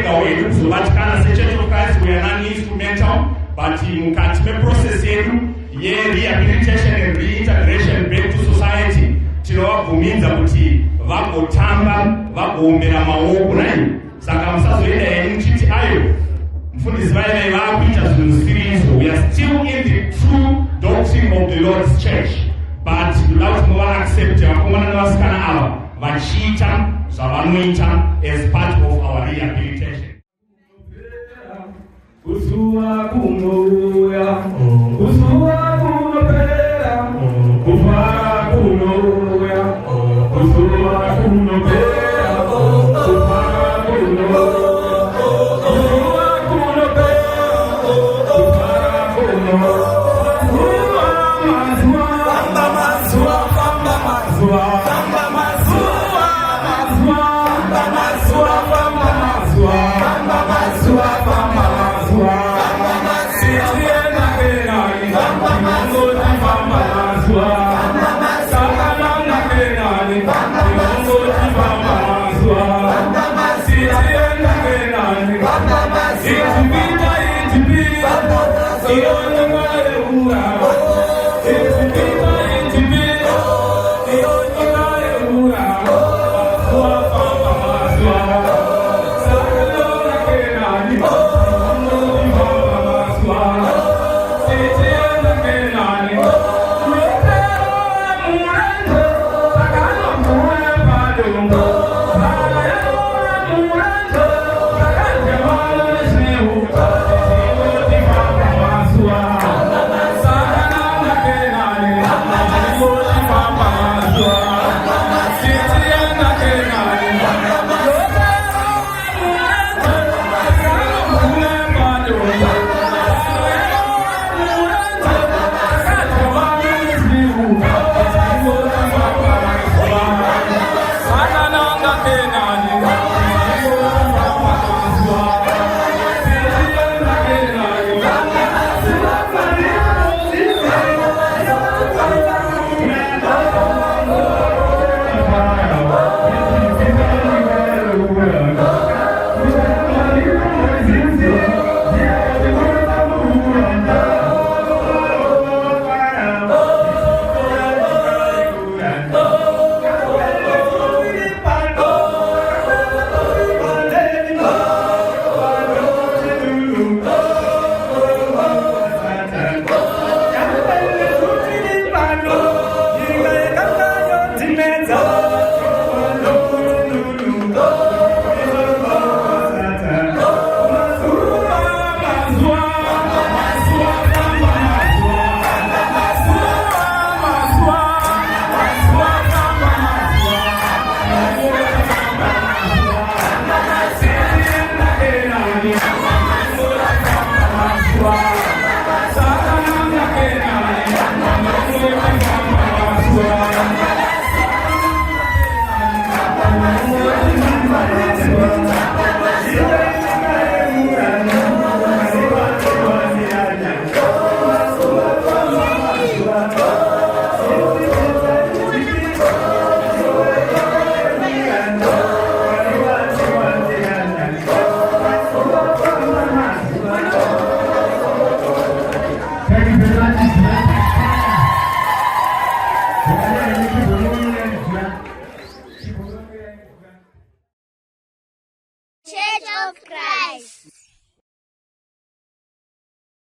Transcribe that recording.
mwega wedu kuzobatikana seChurch of Christ we are non-instrumental, but mukati process yedu ye rehabilitation and reintegration back to society tinovabvuminza kuti vagotamba vagoomera maoko nai. Saka musazoenda henyu chiti ayo mufundisi vainai vakuita zvinhu zvisiri izvo. We are still in the true doctrine of the Lord's Church, but toda kuti muva accept vakomana navasikana ava vachiita zvavanoita as part of our rehabilitation. Kusua kunouya, kusua kunopera, kufara kunouya, kusua kunopera, kufara kunouya, kusua kunopera, kufara kunouya. Church of Christ.